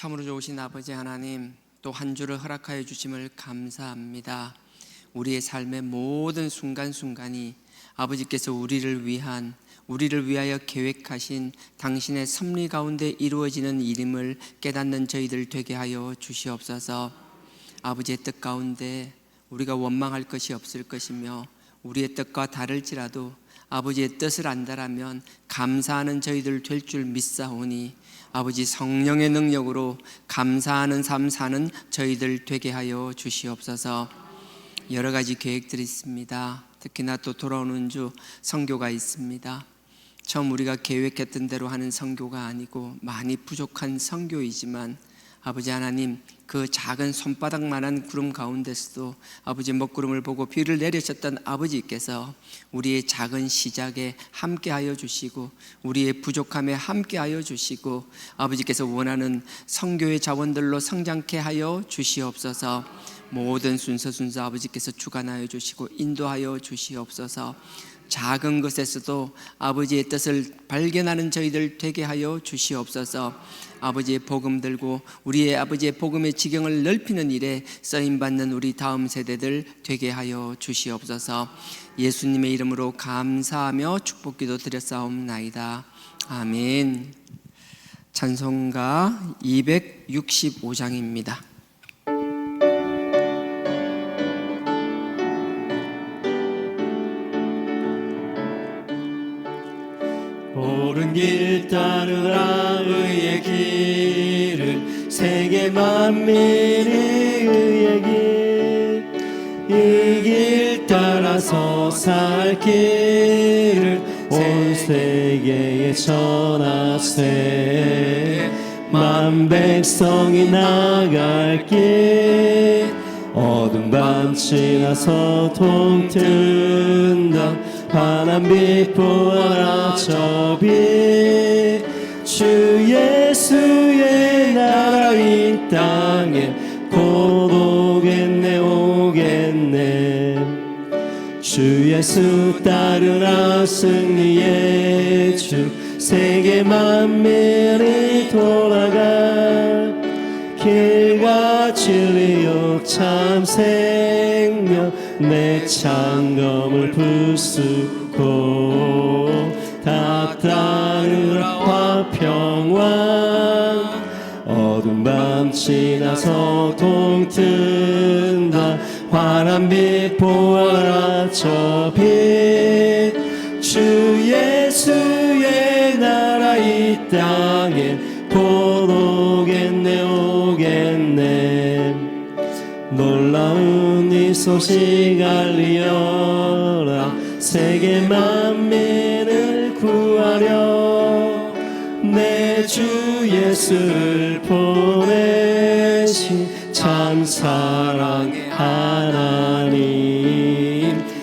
참으로 좋으신 아버지 하나님, 또 한 주를 허락하여 주심을 감사합니다. 우리의 삶의 모든 순간순간이 아버지께서 우리를 위하여 계획하신 당신의 섭리 가운데 이루어지는 일임을 깨닫는 저희들 되게 하여 주시옵소서. 아버지의 뜻 가운데 우리가 원망할 것이 없을 것이며, 우리의 뜻과 다를지라도 아버지의 뜻을 안다라면 감사하는 저희들 될 줄 믿사오니, 아버지 성령의 능력으로 감사하는 삶 사는 저희들 되게 하여 주시옵소서. 여러 가지 계획들이 있습니다. 특히나 또 돌아오는 주 선교가 있습니다. 처음 우리가 계획했던 대로 하는 선교가 아니고 많이 부족한 선교이지만, 아버지 하나님, 그 작은 손바닥만한 구름 가운데서도 아버지 먹구름을 보고 비를 내리셨던 아버지께서 우리의 작은 시작에 함께하여 주시고, 우리의 부족함에 함께하여 주시고, 아버지께서 원하는 선교의 자원들로 성장케 하여 주시옵소서. 모든 순서 아버지께서 주관하여 주시고 인도하여 주시옵소서. 작은 것에서도 아버지의 뜻을 발견하는 저희들 되게 하여 주시옵소서. 아버지의 복음 들고 우리의 아버지의 복음의 지경을 넓히는 일에 쓰임받는 우리 다음 세대들 되게 하여 주시옵소서. 예수님의 이름으로 감사하며 축복기도 드렸사옵나이다. 아멘. 찬송가 265장입니다. 옳은 길 따르라 의의 길을, 세계 만민이 의의 길, 이 길 따라서 살 길을 온 세계에 전하세. 만 백성이 나갈 길, 어둠 밤 지나서 동튼다. 환한 빛 보아라 저 빛, 주 예수의 나라 이 땅에 곧 오겠네 오겠네. 주 예수 따르라 승리의 주, 세계 만민이 돌아가. 길과 진리요 참 생명, 내 창검을 부수고 다 따르라 화평왕. 어두운 밤 지나서 동튼다. 환한 빛 보아라 저 빛, 주 예수의 나라 이 땅에 곧 오겠네 오겠네. 놀라운 이 소식 알리어라. 세계 만민을 구하려 내 주 예수를 보내신 참 사랑의 하나님.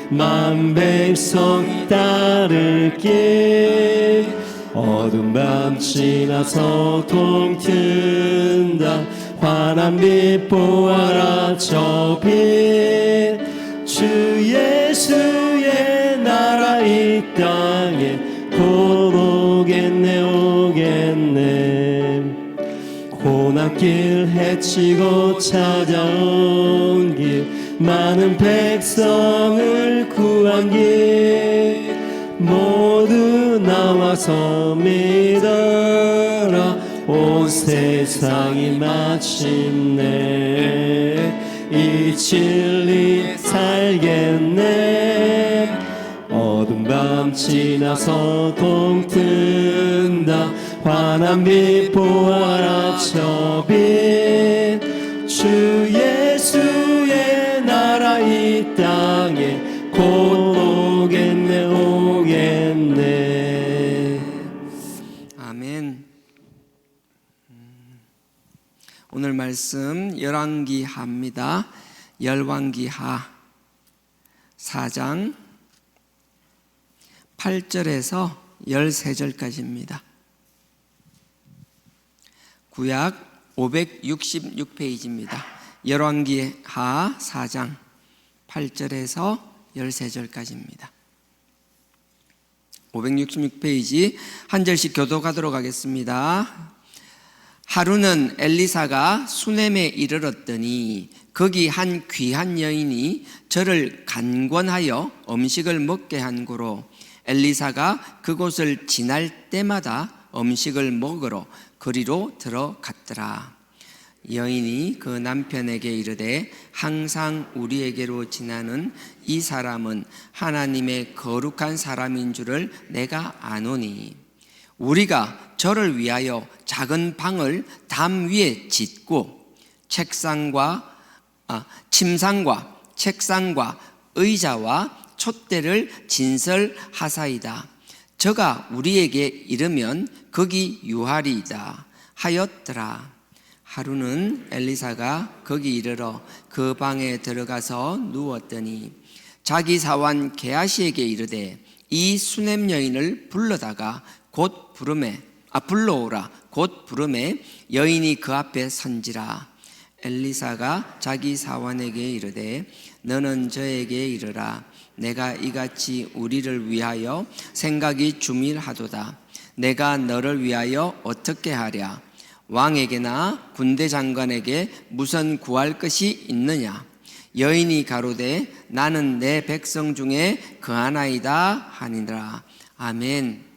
만 백성이 따를 길, 어두운 밤 지나서 동튼다. 환한 빛 보아라 저 빛, 주 예수의 나라 이 땅에 곧 오겠네 오겠네. 고난길 헤치고 찾아온 길, 많은 백성을 구한 길, 모두 나와서 믿어라. 온 세상이 마침내 이 진리 살겠네. 어두운 밤 지나서 동튼다. 환한 빛 보아라 저 빛, 주 예수의 나라 이 땅에 곧 오겠네 오겠네. 아멘. 오늘 말씀 열왕기하입니다. 열왕기하 4장 8절에서 13절까지입니다. 구약 566페이지입니다. 열왕기하 4장 8절에서 13절까지입니다. 566페이지 한 절씩 교독하도록 하겠습니다. 하루는 엘리사가 수넴에 이르렀더니 거기 한 귀한 여인이 저를 간권하여 음식을 먹게 한 고로 엘리사가 그곳을 지날 때마다 음식을 먹으러 그리로 들어갔더라. 여인이 그 남편에게 이르되 항상 우리에게로 지나는 이 사람은 하나님의 거룩한 사람인 줄을 내가 아노니 우리가 저를 위하여 작은 방을 담 위에 짓고 침상과 책상과 의자와 촛대를 진설하사이다. 저가 우리에게 이르면 거기 유하리이다 하였더라. 하루는 엘리사가 거기 이르러 그 방에 들어가서 누웠더니 자기 사환 게하시에게 이르되 이 수넴 여인을 불러다가 곧 불러오라. 곧 부르매 여인이 그 앞에 선지라. 엘리사가 자기 사환에게 이르되 너는 저에게 이르라. 내가 이같이 우리를 위하여 생각이 주밀하도다. 내가 너를 위하여 어떻게 하랴? 왕에게나 군대 장관에게 무슨 구할 것이 있느냐? 여인이 가로되 나는 내 백성 중에 그 하나이다 하니라. 아멘.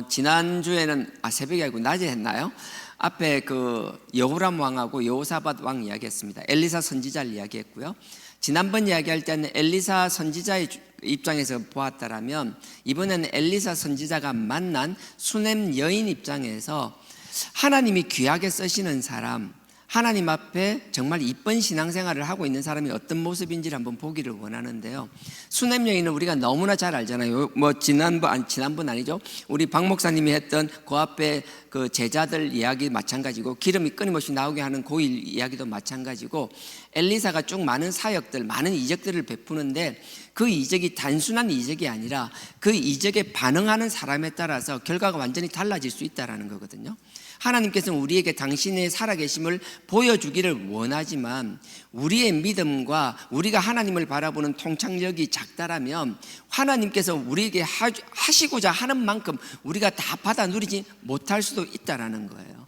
지난주에는 새벽이 아니고 낮에 했나요? 앞에 그 여호람 왕하고 여호사밧 왕 이야기했습니다. 엘리사 선지자를 이야기했고요. 지난번 이야기할 때는 엘리사 선지자의 입장에서 보았다라면 이번에는 엘리사 선지자가 만난 수넴 여인 입장에서 하나님이 귀하게 쓰시는 사람, 하나님 앞에 정말 이쁜 신앙생활을 하고 있는 사람이 어떤 모습인지를 한번 보기를 원하는데요. 수넴 여인은 우리가 너무나 잘 알잖아요. 지난번 아니죠. 우리 박 목사님이 했던 그 앞에 그 제자들 이야기 마찬가지고 기름이 끊임없이 나오게 하는 그 이야기도 마찬가지고 엘리사가 쭉 많은 사역들, 많은 이적들을 베푸는데 그 이적이 단순한 이적이 아니라 그 이적에 반응하는 사람에 따라서 결과가 완전히 달라질 수 있다는 거거든요. 하나님께서는 우리에게 당신의 살아계심을 보여주기를 원하지만 우리의 믿음과 우리가 하나님을 바라보는 통찰력이 작다라면 하나님께서 우리에게 하시고자 하는 만큼 우리가 다 받아 누리지 못할 수도 있다는 거예요.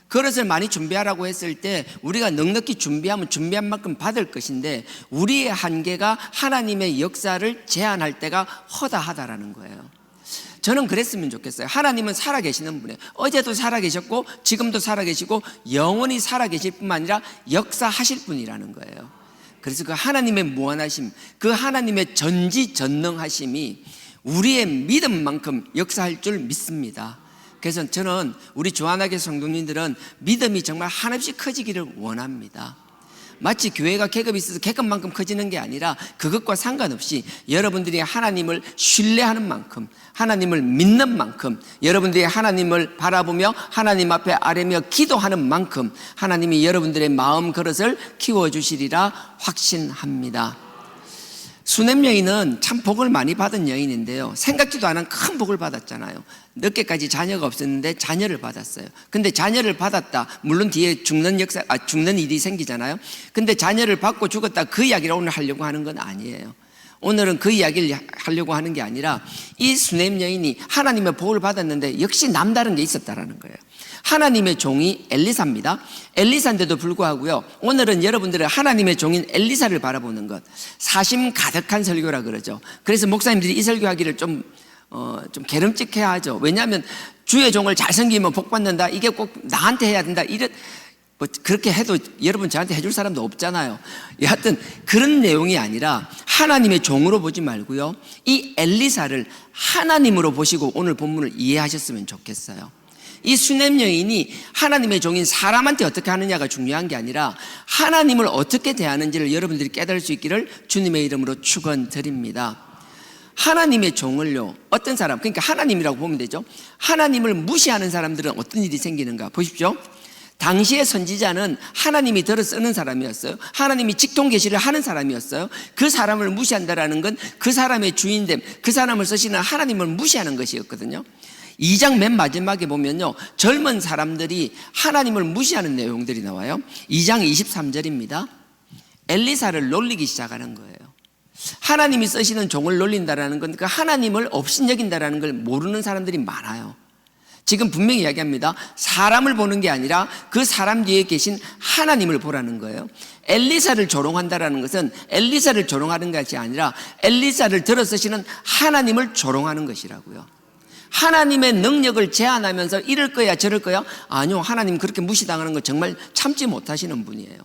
그릇을 많이 준비하라고 했을 때 우리가 넉넉히 준비하면 준비한 만큼 받을 것인데 우리의 한계가 하나님의 역사를 제한할 때가 허다하다라는 거예요. 저는 그랬으면 좋겠어요. 하나님은 살아계시는 분이에요. 어제도 살아계셨고 지금도 살아계시고 영원히 살아계실 뿐만 아니라 역사하실 분이라는 거예요. 그래서 그 하나님의 무한하심, 그 하나님의 전지전능하심이 우리의 믿음만큼 역사할 줄 믿습니다. 그래서 저는 우리 조한하게 성도님들은 믿음이 정말 한없이 커지기를 원합니다. 마치 교회가 계급이 있어서 계급만큼 커지는 게 아니라 그것과 상관없이 여러분들이 하나님을 신뢰하는 만큼, 하나님을 믿는 만큼, 여러분들이 하나님을 바라보며 하나님 앞에 아뢰며 기도하는 만큼 하나님이 여러분들의 마음 그릇을 키워주시리라 확신합니다. 수넴 여인은 참 복을 많이 받은 여인인데요, 생각지도 않은 큰 복을 받았잖아요. 늦게까지 자녀가 없었는데 자녀를 받았어요. 근데 자녀를 받았다, 물론 뒤에 죽는 일이 생기잖아요. 근데 자녀를 받고 죽었다, 그 이야기를 오늘 하려고 하는 건 아니에요. 오늘은 그 이야기를 하려고 하는 게 아니라 이 수넴 여인이 하나님의 복을 받았는데 역시 남다른 게 있었다라는 거예요. 하나님의 종이 엘리사입니다. 엘리사인데도 불구하고요, 오늘은 여러분들의 하나님의 종인 엘리사를 바라보는 것, 사심 가득한 설교라 그러죠. 그래서 목사님들이 이 설교하기를 좀 게름직해야 하죠. 왜냐하면 주의 종을 잘 섬기면 복 받는다, 이게 꼭 나한테 해야 된다, 그렇게 해도 여러분 저한테 해줄 사람도 없잖아요. 여하튼 그런 내용이 아니라 하나님의 종으로 보지 말고요, 이 엘리사를 하나님으로 보시고 오늘 본문을 이해하셨으면 좋겠어요. 이 수넴 여인이 하나님의 종인 사람한테 어떻게 하느냐가 중요한 게 아니라 하나님을 어떻게 대하는지를 여러분들이 깨달을 수 있기를 주님의 이름으로 축원드립니다. 하나님의 종을요, 어떤 사람, 그러니까 하나님이라고 보면 되죠. 하나님을 무시하는 사람들은 어떤 일이 생기는가 보십시오. 당시의 선지자는 하나님이 들어 쓰는 사람이었어요. 하나님이 직통 계시를 하는 사람이었어요. 그 사람을 무시한다라는 건 그 사람의 주인됨, 그 사람을 쓰시는 하나님을 무시하는 것이었거든요. 2장 맨 마지막에 보면요, 젊은 사람들이 하나님을 무시하는 내용들이 나와요. 2장 23절입니다. 엘리사를 놀리기 시작하는 거예요. 하나님이 쓰시는 종을 놀린다라는 건 그 하나님을 업신여긴다라는 걸 모르는 사람들이 많아요. 지금 분명히 이야기합니다. 사람을 보는 게 아니라 그 사람 뒤에 계신 하나님을 보라는 거예요. 엘리사를 조롱한다라는 것은 엘리사를 조롱하는 것이 아니라 엘리사를 들어 쓰시는 하나님을 조롱하는 것이라고요. 하나님의 능력을 제한하면서 이럴 거야 저럴 거야? 아니요, 하나님 그렇게 무시당하는 거 정말 참지 못하시는 분이에요.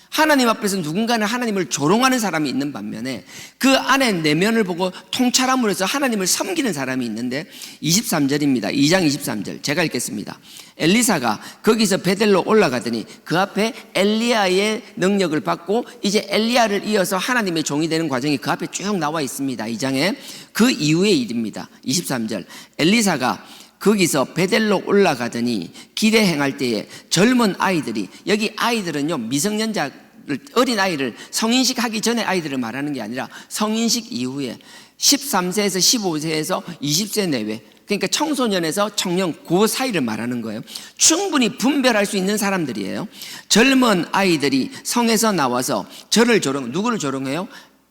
하나님 앞에서 누군가는 하나님을 조롱하는 사람이 있는 반면에 그 안에 내면을 보고 통찰함으로 해서 하나님을 섬기는 사람이 있는데 23절입니다. 2장 23절 제가 읽겠습니다. 엘리사가 거기서 베델로 올라가더니 그 앞에 엘리야의 능력을 받고 이제 엘리야를 이어서 하나님의 종이 되는 과정이 그 앞에 쭉 나와 있습니다. 2장에 그 이후의 일입니다. 23절 엘리사가 거기서 베델로 올라가더니 길에 행할 때에 젊은 아이들이, 여기 아이들은요 미성년자 어린 아이를 성인식 하기 전에 아이들을 말하는 게 아니라 성인식 이후에 13세에서 15세에서 20세 내외, 그러니까 청소년에서 청년 그 사이를 말하는 거예요. 충분히 분별할 수 있는 사람들이에요. 젊은 아이들이 성에서 나와서 저를 누구를 조롱해요?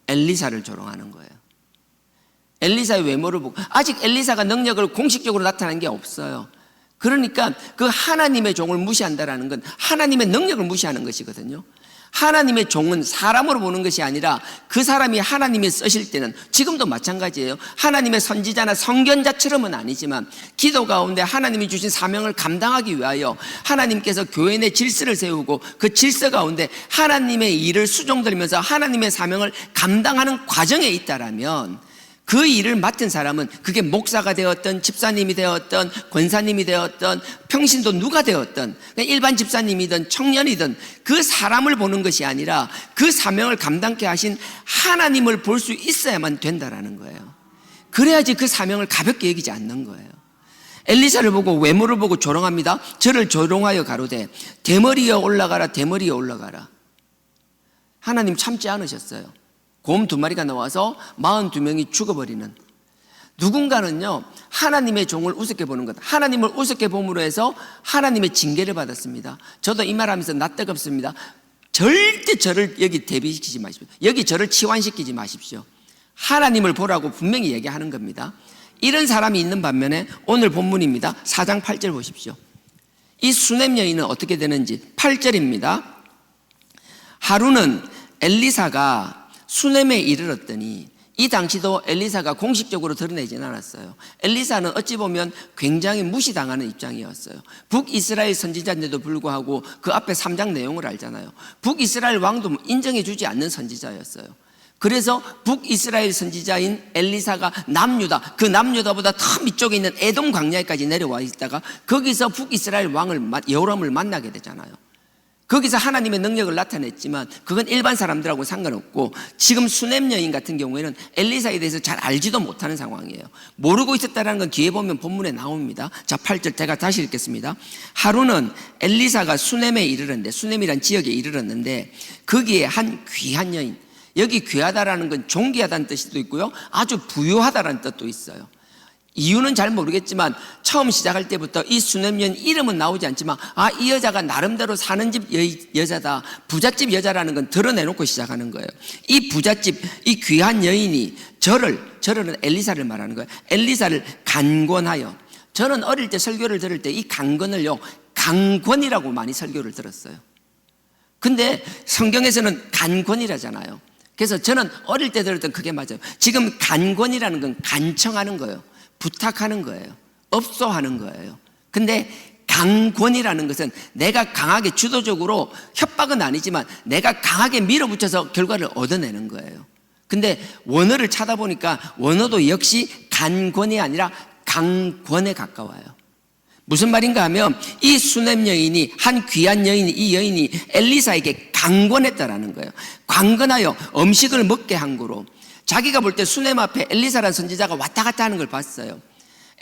엘리사를 조롱하는 거예요. 엘리사의 외모를 보고, 아직 엘리사가 능력을 공식적으로 나타난 게 없어요. 그러니까 그 하나님의 종을 무시한다라는 건 하나님의 능력을 무시하는 것이거든요. 하나님의 종은 사람으로 보는 것이 아니라 그 사람이 하나님이 쓰실 때는, 지금도 마찬가지예요. 하나님의 선지자나 선견자처럼은 아니지만 기도 가운데 하나님이 주신 사명을 감당하기 위하여 하나님께서 교회 내 질서를 세우고 그 질서 가운데 하나님의 일을 수종들면서 하나님의 사명을 감당하는 과정에 있다라면 그 일을 맡은 사람은 그게 목사가 되었던 집사님이 되었던 권사님이 되었던 평신도 누가 되었던 일반 집사님이든 청년이든 그 사람을 보는 것이 아니라 그 사명을 감당케 하신 하나님을 볼 수 있어야만 된다라는 거예요. 그래야지 그 사명을 가볍게 여기지 않는 거예요. 엘리사를 보고 외모를 보고 조롱합니다. 저를 조롱하여 가로되 대머리여 올라가라, 대머리여 올라가라. 하나님 참지 않으셨어요. 곰 2마리가 나와서 42명이 죽어버리는, 누군가는요 하나님의 종을 우습게 보는 것, 하나님을 우습게 봄으로 해서 하나님의 징계를 받았습니다. 저도 이 말하면서 낯뜨겁습니다. 절대 저를 여기 대비시키지 마십시오. 여기 저를 치환시키지 마십시오. 하나님을 보라고 분명히 얘기하는 겁니다. 이런 사람이 있는 반면에 오늘 본문입니다. 4장 8절 보십시오. 이 수넴 여인은 어떻게 되는지 8절입니다. 하루는 엘리사가 수넴에 이르렀더니, 이 당시도 엘리사가 공식적으로 드러내지는 않았어요. 엘리사는 어찌 보면 굉장히 무시당하는 입장이었어요. 북이스라엘 선지자인데도 불구하고 그 앞에 3장 내용을 알잖아요. 북이스라엘 왕도 인정해 주지 않는 선지자였어요. 그래서 북이스라엘 선지자인 엘리사가 남유다, 그 남유다보다 더 밑쪽에 있는 에돔 광야에까지 내려와 있다가 거기서 북이스라엘 왕을 여호람을 만나게 되잖아요. 거기서 하나님의 능력을 나타냈지만 그건 일반 사람들하고 상관없고, 지금 수넴 여인 같은 경우에는 엘리사에 대해서 잘 알지도 못하는 상황이에요. 모르고 있었다는 건 뒤에 보면 본문에 나옵니다. 자, 8절 제가 다시 읽겠습니다. 하루는 엘리사가 수넴에 이르렀는데, 수넴이란 지역에 이르렀는데 거기에 한 귀한 여인, 여기 귀하다라는 건 존귀하다는 뜻도 있고요, 아주 부유하다라는 뜻도 있어요. 이유는 잘 모르겠지만 처음 시작할 때부터 이 수넴 여인 이름은 나오지 않지만, 아, 이 여자가 나름대로 사는 집 여자다, 부잣집 여자라는 건 드러내놓고 시작하는 거예요. 이 부잣집, 이 귀한 여인이 저는 엘리사를 말하는 거예요. 엘리사를 간권하여, 저는 어릴 때 설교를 들을 때 이 간권을요 강권이라고 많이 설교를 들었어요. 근데 성경에서는 간권이라잖아요. 그래서 저는 어릴 때 들었던 그게 맞아요. 지금 간권이라는 건 간청하는 거예요. 부탁하는 거예요. 업소하는 거예요. 근데 강권이라는 것은 내가 강하게 주도적으로, 협박은 아니지만 내가 강하게 밀어붙여서 결과를 얻어내는 거예요. 근데 원어를 찾아보니까 원어도 역시 간권이 아니라 강권에 가까워요. 무슨 말인가 하면 이 수넴 여인이, 한 귀한 여인이, 이 여인이 엘리사에게 강권했다라는 거예요. 강권하여 음식을 먹게 한 거로, 자기가 볼 때 수넴 앞에 엘리사라는 선지자가 왔다 갔다 하는 걸 봤어요.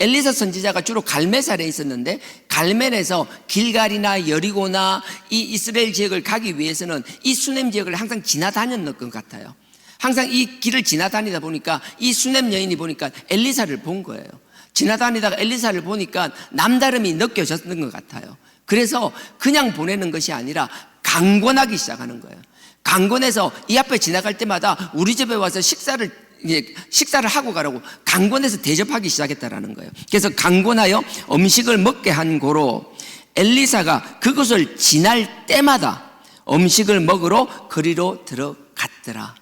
엘리사 선지자가 주로 갈멜산에 있었는데, 갈멜에서 길갈이나 여리고나 이 이스라엘 지역을 가기 위해서는 이 수넴 지역을 항상 지나다녔는 것 같아요. 항상 이 길을 지나다니다 보니까 이 수넴 여인이 보니까 엘리사를 본 거예요. 지나다니다가 엘리사를 보니까 남다름이 느껴졌는 것 같아요. 그래서 그냥 보내는 것이 아니라 강권하기 시작하는 거예요. 강권해서 이 앞에 지나갈 때마다 우리 집에 와서 식사를 이제 식사를 하고 가라고 강권해서 대접하기 시작했다라는 거예요. 그래서 강권하여 음식을 먹게 한 고로 엘리사가 그곳을 지날 때마다 음식을 먹으러 그리로 들어갔더라.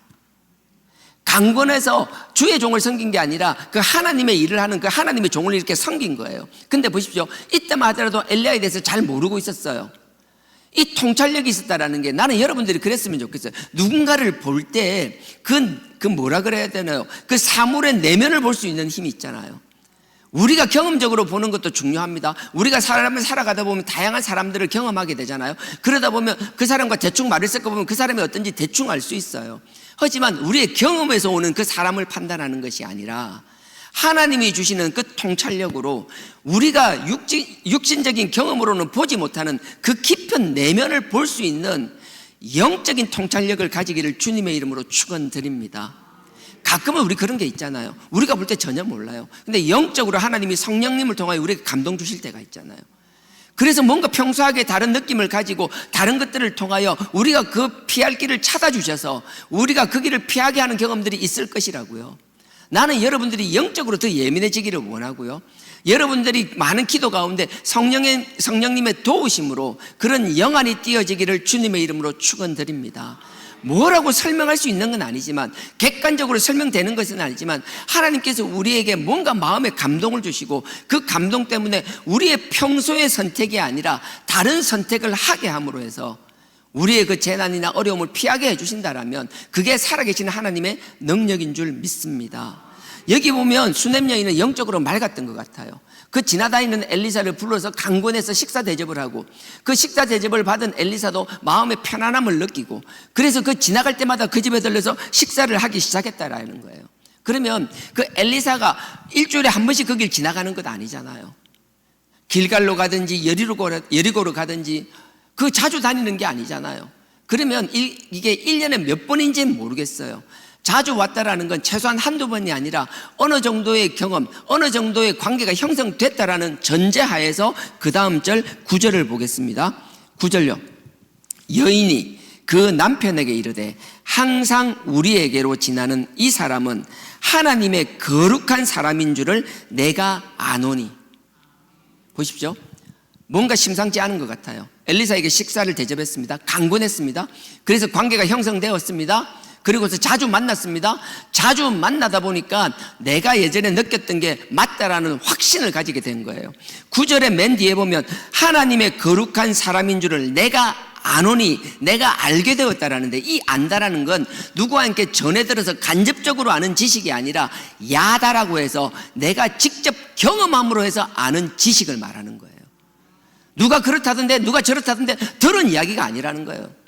강권해서 주의 종을 섬긴 게 아니라 그 하나님의 일을 하는 그 하나님의 종을 이렇게 섬긴 거예요. 근데 보십시오, 이때만 하더라도 엘리야에 대해서 잘 모르고 있었어요. 이 통찰력이 있었다라는 게, 나는 여러분들이 그랬으면 좋겠어요. 누군가를 볼 때 그 뭐라 그래야 되나요? 그 사물의 내면을 볼 수 있는 힘이 있잖아요. 우리가 경험적으로 보는 것도 중요합니다. 우리가 사람을 살아가다 보면 다양한 사람들을 경험하게 되잖아요. 그러다 보면 그 사람과 대충 말을 섞어보면 그 사람이 어떤지 대충 알 수 있어요. 하지만 우리의 경험에서 오는 그 사람을 판단하는 것이 아니라 하나님이 주시는 그 통찰력으로 우리가 육신적인 경험으로는 보지 못하는 그 깊은 내면을 볼 수 있는 영적인 통찰력을 가지기를 주님의 이름으로 축원드립니다. 가끔은 우리 그런 게 있잖아요. 우리가 볼 때 전혀 몰라요. 근데 영적으로 하나님이 성령님을 통하여 우리에게 감동 주실 때가 있잖아요. 그래서 뭔가 평소하게 다른 느낌을 가지고 다른 것들을 통하여 우리가 그 피할 길을 찾아주셔서 우리가 그 길을 피하게 하는 경험들이 있을 것이라고요. 나는 여러분들이 영적으로 더 예민해지기를 원하고요. 여러분들이 많은 기도 가운데 성령님의 도우심으로 그런 영안이 띄어지기를 주님의 이름으로 축원드립니다. 뭐라고 설명할 수 있는 건 아니지만, 객관적으로 설명되는 것은 아니지만, 하나님께서 우리에게 뭔가 마음에 감동을 주시고 그 감동 때문에 우리의 평소의 선택이 아니라 다른 선택을 하게 함으로 해서 우리의 그 재난이나 어려움을 피하게 해주신다라면 그게 살아계신 하나님의 능력인 줄 믿습니다. 여기 보면 수넴 여인은 영적으로 맑았던 것 같아요. 그 지나다니는 엘리사를 불러서 강권해서 식사 대접을 하고, 그 식사 대접을 받은 엘리사도 마음의 편안함을 느끼고, 그래서 그 지나갈 때마다 그 집에 들러서 식사를 하기 시작했다라는 거예요. 그러면 그 엘리사가 일주일에 한 번씩 그 길 지나가는 것 아니잖아요. 길갈로 가든지 여리고로 가든지 그 자주 다니는 게 아니잖아요. 그러면 이게 1년에 몇 번인지는 모르겠어요. 자주 왔다라는 건 최소한 한두 번이 아니라 어느 정도의 경험, 어느 정도의 관계가 형성됐다라는 전제하에서 그 다음 절 9절을 보겠습니다. 9절요. 여인이 그 남편에게 이르되 항상 우리에게로 지나는 이 사람은 하나님의 거룩한 사람인 줄을 내가 아노니. 보십시오. 뭔가 심상치 않은 것 같아요. 엘리사에게 식사를 대접했습니다. 강권했습니다. 그래서 관계가 형성되었습니다. 그리고서 자주 만났습니다. 자주 만나다 보니까 내가 예전에 느꼈던 게 맞다라는 확신을 가지게 된 거예요. 9절의 맨 뒤에 보면 하나님의 거룩한 사람인 줄을 내가 아노니, 내가 알게 되었다라는데, 이 안다라는 건 누구와 함께 전해 들어서 간접적으로 아는 지식이 아니라 야다라고 해서 내가 직접 경험함으로 해서 아는 지식을 말하는 거예요. 누가 그렇다던데 누가 저렇다던데 들은 이야기가 아니라는 거예요.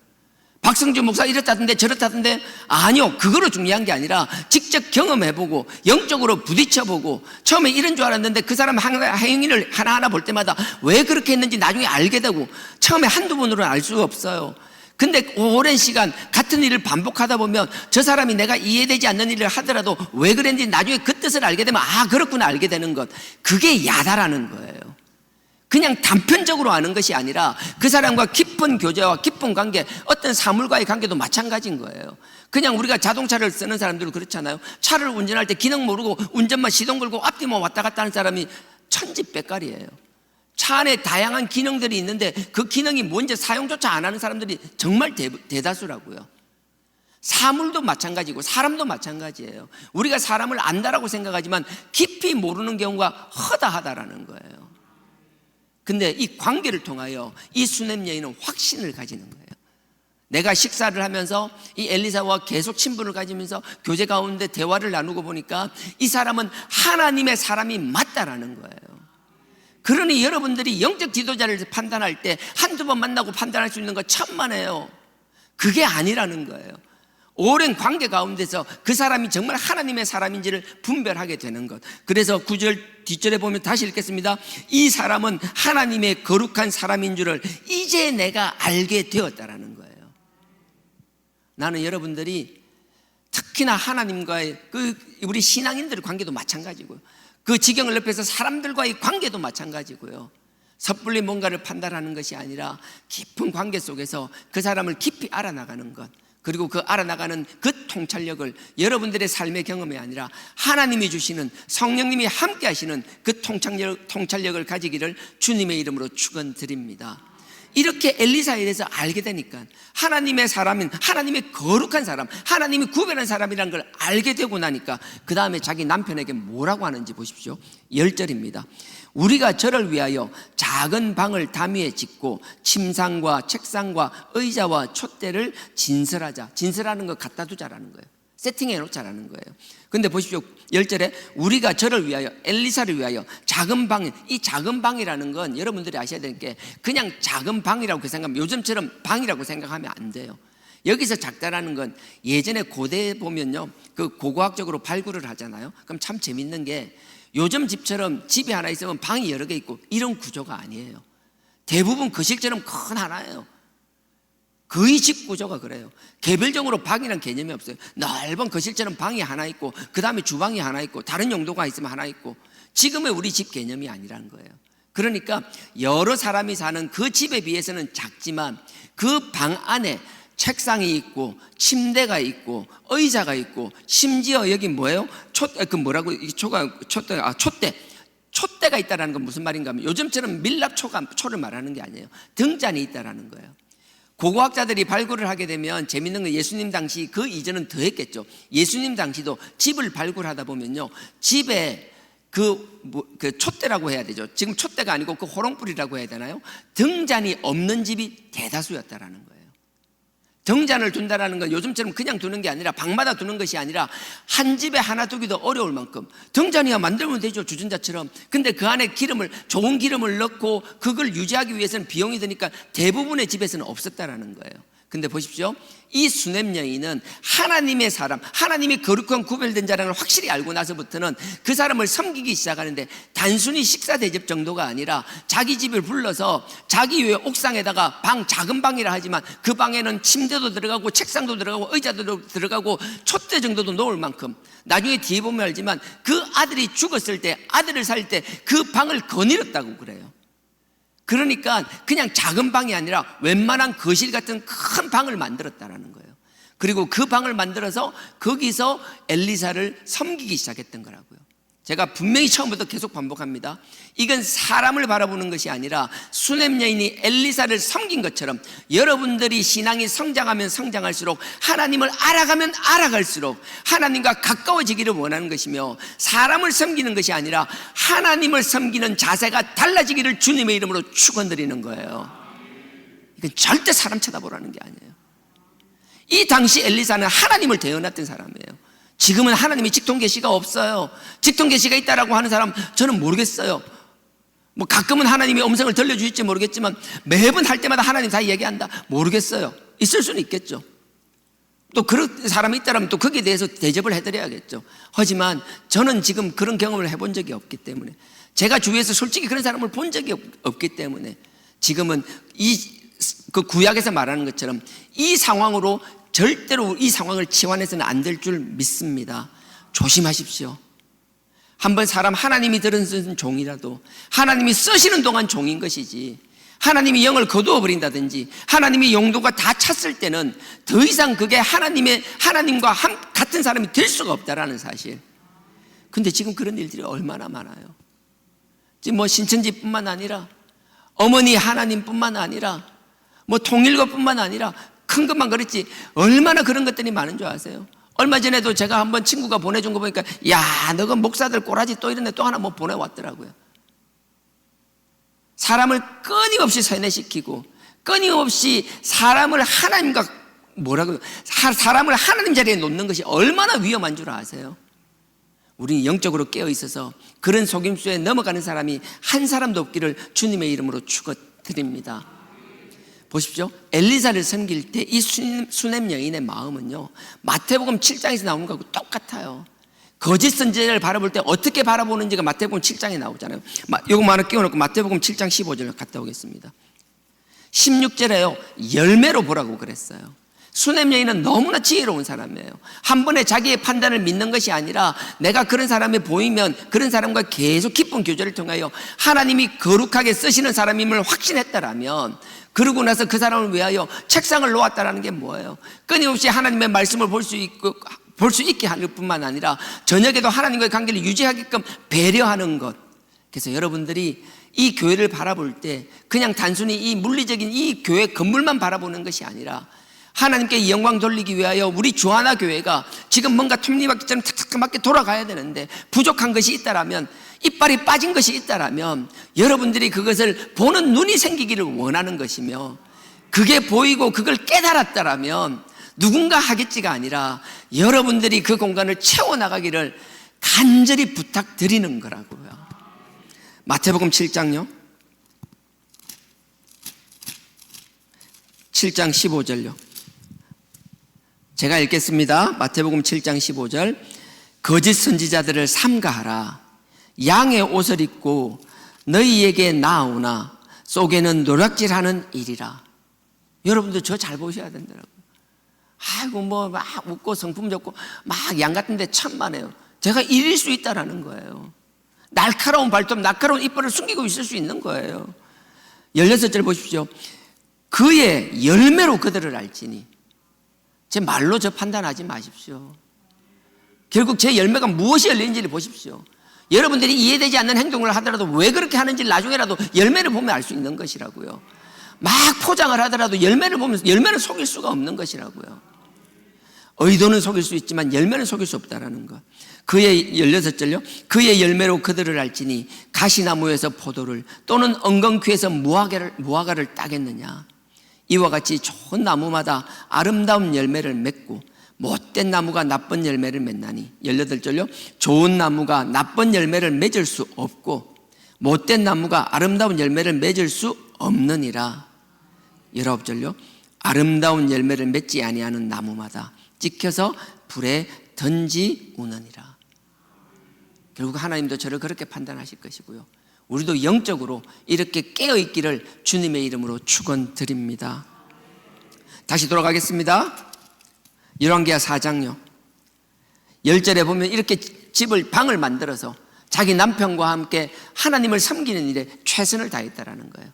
박성주 목사 이렇다던데 저렇다던데, 아니요, 그거로 중요한 게 아니라 직접 경험해보고 영적으로 부딪혀보고, 처음에 이런 줄 알았는데 그 사람 행위를 하나하나 볼 때마다 왜 그렇게 했는지 나중에 알게 되고, 처음에 한두 번으로는 알 수가 없어요. 근데 오랜 시간 같은 일을 반복하다 보면 저 사람이 내가 이해되지 않는 일을 하더라도 왜 그랬는지 나중에 그 뜻을 알게 되면, 아, 그렇구나, 알게 되는 것. 그게 야다라는 거예요. 그냥 단편적으로 아는 것이 아니라 그 사람과 깊은 교제와 깊은 관계, 어떤 사물과의 관계도 마찬가지인 거예요. 그냥 우리가 자동차를 쓰는 사람들은 그렇잖아요. 차를 운전할 때 기능 모르고 운전만 시동 걸고 앞뒤만 왔다 갔다 하는 사람이 천지백갈이에요. 차 안에 다양한 기능들이 있는데 그 기능이 뭔지 사용조차 안 하는 사람들이 정말 대다수라고요. 사물도 마찬가지고 사람도 마찬가지예요. 우리가 사람을 안다라고 생각하지만 깊이 모르는 경우가 허다하다라는 거예요. 근데 이 관계를 통하여 이 수넴 여인은 확신을 가지는 거예요. 내가 식사를 하면서 이 엘리사와 계속 친분을 가지면서 교제 가운데 대화를 나누고 보니까 이 사람은 하나님의 사람이 맞다라는 거예요. 그러니 여러분들이 영적 지도자를 판단할 때 한두 번 만나고 판단할 수 있는 거 천만에요. 그게 아니라는 거예요. 오랜 관계 가운데서 그 사람이 정말 하나님의 사람인지를 분별하게 되는 것. 그래서 9절 뒷절에 보면 다시 읽겠습니다. 이 사람은 하나님의 거룩한 사람인 줄을 이제 내가 알게 되었다라는 거예요. 나는 여러분들이 특히나 하나님과의 우리 신앙인들의 관계도 마찬가지고요. 그 지경을 넓혀서 사람들과의 관계도 마찬가지고요. 섣불리 뭔가를 판단하는 것이 아니라 깊은 관계 속에서 그 사람을 깊이 알아나가는 것. 그리고 그 알아나가는 그 통찰력을 여러분들의 삶의 경험이 아니라 하나님이 주시는, 성령님이 함께 하시는 그 통찰력을 가지기를 주님의 이름으로 축원드립니다. 이렇게 엘리사에 대해서 알게 되니까 하나님의 사람인, 하나님의 거룩한 사람, 하나님이 구별한 사람이라는 걸 알게 되고 나니까 그 다음에 자기 남편에게 뭐라고 하는지 보십시오. 10절입니다. 우리가 저를 위하여 작은 방을 담위에 짓고 침상과 책상과 의자와 촛대를 진설하자. 진설하는 거 갖다 두자라는 거예요. 세팅해 놓자라는 거예요. 근데 보십시오. 10절에 우리가 저를 위하여, 엘리사를 위하여 작은 방, 이 작은 방이라는 건 여러분들이 아셔야 되는 게 그냥 작은 방이라고 생각하면, 요즘처럼 방이라고 생각하면 안 돼요. 여기서 작다라는 건 예전에 고대에 보면요, 그 고고학적으로 발굴을 하잖아요. 그럼 참 재밌는 게 요즘 집처럼 집이 하나 있으면 방이 여러 개 있고 이런 구조가 아니에요. 대부분 거실처럼 큰 하나예요. 거의 집 구조가 그래요. 개별적으로 방이란 개념이 없어요. 넓은 거실처럼 방이 하나 있고 그 다음에 주방이 하나 있고 다른 용도가 있으면 하나 있고, 지금의 우리 집 개념이 아니라는 거예요. 그러니까 여러 사람이 사는 그 집에 비해서는 작지만 그 방 안에 책상이 있고 침대가 있고 의자가 있고, 심지어 여기 뭐예요? 촛대가 있다는 건 무슨 말인가 하면 요즘처럼 밀랍초를 말하는 게 아니에요. 등잔이 있다는 거예요. 고고학자들이 발굴을 하게 되면 재밌는 건 예수님 당시, 그 이전은 더 했겠죠. 예수님 당시도 집을 발굴하다 보면요, 집에 그 촛대라고 해야 되죠. 지금 촛대가 아니고 그 호롱불이라고 해야 되나요? 등잔이 없는 집이 대다수였다라는 거예요. 등잔을 둔다라는 건 요즘처럼 그냥 두는 게 아니라 방마다 두는 것이 아니라 한 집에 하나 두기도 어려울 만큼 등잔이야 만들면 되죠, 주전자처럼. 근데 그 안에 좋은 기름을 넣고 그걸 유지하기 위해서는 비용이 드니까 대부분의 집에서는 없었다라는 거예요. 근데 보십시오. 이 수넴 여인은 하나님의 사람, 하나님이 거룩한 구별된 자라는 걸 확실히 알고 나서부터는 그 사람을 섬기기 시작하는데, 단순히 식사 대접 정도가 아니라 자기 집을 불러서 자기 위에 옥상에다가 작은 방이라 하지만 그 방에는 침대도 들어가고 책상도 들어가고 의자도 들어가고 촛대 정도도 놓을 만큼, 나중에 뒤에 보면 알지만 그 아들이 죽었을 때, 아들을 살 때 그 방을 거닐었다고 그래요. 그러니까 그냥 작은 방이 아니라 웬만한 거실 같은 큰 방을 만들었다라는 거예요. 그리고 그 방을 만들어서 거기서 엘리사를 섬기기 시작했던 거라고요. 제가 분명히 처음부터 계속 반복합니다. 이건 사람을 바라보는 것이 아니라 수넴 여인이 엘리사를 섬긴 것처럼 여러분들이 신앙이 성장하면 성장할수록, 하나님을 알아가면 알아갈수록 하나님과 가까워지기를 원하는 것이며, 사람을 섬기는 것이 아니라 하나님을 섬기는 자세가 달라지기를 주님의 이름으로 축원드리는 거예요. 이건 절대 사람 쳐다보라는 게 아니에요. 이 당시 엘리사는 하나님을 대언했던 사람이에요. 지금은 하나님이 직통계시가 없어요. 직통계시가 있다라고 하는 사람 저는 모르겠어요. 뭐 가끔은 하나님이 음성을 들려주실지 모르겠지만 매번 할 때마다 하나님 다 얘기한다, 모르겠어요. 있을 수는 있겠죠. 또 그런 사람이 있다면 또 거기에 대해서 대접을 해드려야겠죠. 하지만 저는 지금 그런 경험을 해본 적이 없기 때문에, 제가 주위에서 솔직히 그런 사람을 본 적이 없기 때문에, 지금은 그 구약에서 말하는 것처럼 이 상황으로 절대로 이 상황을 치환해서는 안 될 줄 믿습니다. 조심하십시오. 한번 사람 하나님이 들은 종이라도 하나님이 쓰시는 동안 종인 것이지, 하나님이 영을 거두어 버린다든지 하나님이 용도가 다 찼을 때는 더 이상 그게 하나님과 같은 사람이 될 수가 없다라는 사실. 근데 지금 그런 일들이 얼마나 많아요. 지금 뭐 신천지뿐만 아니라 어머니 하나님뿐만 아니라 뭐 통일교뿐만 아니라 큰 것만 그랬지 얼마나 그런 것들이 많은 줄 아세요? 얼마 전에도 제가 한번 친구가 보내준 거 보니까, 야, 너가 목사들 꼬라지 또 이런 데 또 하나 뭐 보내왔더라고요. 사람을 끊임없이 세뇌시키고 끊임없이 사람을 하나님과 사람을 하나님 자리에 놓는 것이 얼마나 위험한 줄 아세요? 우리는 영적으로 깨어 있어서 그런 속임수에 넘어가는 사람이 한 사람도 없기를 주님의 이름으로 축원드립니다. 보십시오. 엘리사를 섬길 때 이 수넴 여인의 마음은요, 마태복음 7장에서 나오는 거하고 똑같아요. 거짓 선지자를 바라볼 때 어떻게 바라보는지가 마태복음 7장에 나오잖아요. 이거 하나 끼워놓고 마태복음 7장 15절 갔다 오겠습니다. 16절에요, 열매로 보라고 그랬어요. 수냄 여인은 너무나 지혜로운 사람이에요. 한 번에 자기의 판단을 믿는 것이 아니라 내가 그런 사람이 보이면 그런 사람과 계속 깊은 교제를 통하여 하나님이 거룩하게 쓰시는 사람임을 확신했다라면, 그러고 나서 그 사람을 위하여 책상을 놓았다라는 게 뭐예요? 끊임없이 하나님의 말씀을 볼 수 있게 하는 뿐만 아니라 저녁에도 하나님과의 관계를 유지하게끔 배려하는 것. 그래서 여러분들이 이 교회를 바라볼 때 그냥 단순히 이 물리적인 이 교회 건물만 바라보는 것이 아니라 하나님께 영광 돌리기 위하여 우리 주하나 교회가 지금 뭔가 톱니바퀴처럼 탁탁 맞게 돌아가야 되는데 부족한 것이 있다라면, 이빨이 빠진 것이 있다라면 여러분들이 그것을 보는 눈이 생기기를 원하는 것이며, 그게 보이고 그걸 깨달았다라면 누군가 하겠지가 아니라 여러분들이 그 공간을 채워나가기를 간절히 부탁드리는 거라고요. 마태복음 7장요 7장 15절요 제가 읽겠습니다. 마태복음 7장 15절. 거짓 선지자들을 삼가하라. 양의 옷을 입고 너희에게 나아오나 속에는 노략질하는 일이라. 여러분들 저 잘 보셔야 된다고요. 아이고 뭐 막 웃고 성품 좋고 막 양 같은데 천만에요. 제가 일일 수 있다라는 거예요. 날카로운 발톱, 날카로운 이빨을 숨기고 있을 수 있는 거예요. 16절 보십시오. 그의 열매로 그들을 알지니. 제 말로 저 판단하지 마십시오. 결국 제 열매가 무엇이 열리는지를 보십시오. 여러분들이 이해되지 않는 행동을 하더라도 왜 그렇게 하는지 나중에라도 열매를 보면 알 수 있는 것이라고요. 막 포장을 하더라도 열매를 보면서 열매는 속일 수가 없는 것이라고요. 의도는 속일 수 있지만 열매는 속일 수 없다라는 것. 그의 16절요. 그의 열매로 그들을 알지니 가시나무에서 포도를 또는 엉겅퀴에서 무화과를 따겠느냐. 이와 같이 좋은 나무마다 아름다운 열매를 맺고 못된 나무가 나쁜 열매를 맺나니. 18절요. 좋은 나무가 나쁜 열매를 맺을 수 없고 못된 나무가 아름다운 열매를 맺을 수 없느니라. 19절요. 아름다운 열매를 맺지 아니하는 나무마다 찍혀서 불에 던지우느니라. 결국 하나님도 저를 그렇게 판단하실 것이고요. 우리도 영적으로 이렇게 깨어있기를 주님의 이름으로 축원드립니다. 다시 돌아가겠습니다. 열왕기하 4장요 10절에 보면 이렇게 방을 만들어서 자기 남편과 함께 하나님을 섬기는 일에 최선을 다했다라는 거예요.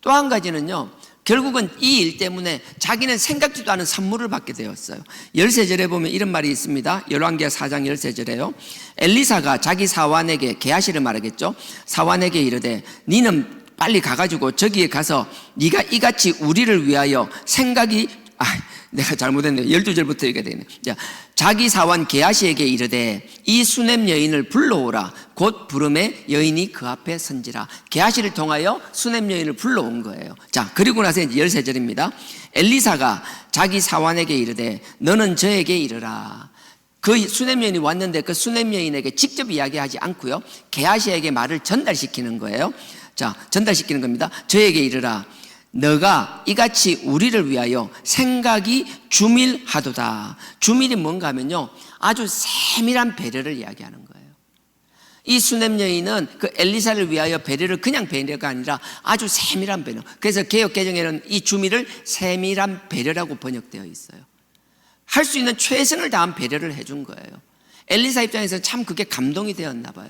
또 한 가지는요, 결국은 이 일 때문에 자기는 생각지도 않은 선물을 받게 되었어요. 13절에 보면 이런 말이 있습니다. 열왕기하 4장 13절에요. 엘리사가 자기 사환에게, 게하시를 말하겠죠. 사환에게 이르되 니는 빨리 가가지고 저기에 가서 네가 이같이 우리를 위하여 내가 잘못했네요. 12절부터 읽어야 되겠네. 자, 자기 사환 게하시에게 이르되 이 수냄 여인을 불러오라. 곧 부름에 여인이 그 앞에 선지라. 게하시를 통하여 수냄 여인을 불러온 거예요. 자, 그리고 나서 이제 13절입니다. 엘리사가 자기 사환에게 이르되 너는 저에게 이르라. 그 수냄 여인이 왔는데 그 수냄 여인에게 직접 이야기하지 않고요, 게하시에게 말을 전달시키는 거예요. 자, 전달시키는 겁니다. 저에게 이르라. 너가 이같이 우리를 위하여 생각이 주밀하도다. 주밀이 뭔가 하면요, 아주 세밀한 배려를 이야기하는 거예요. 이 수냄 여인은 그 엘리사를 위하여 배려를 그냥 배려가 아니라 아주 세밀한 배려. 그래서 개역 개정에는 이 주밀을 세밀한 배려라고 번역되어 있어요. 할 수 있는 최선을 다한 배려를 해준 거예요. 엘리사 입장에서 참 그게 감동이 되었나 봐요.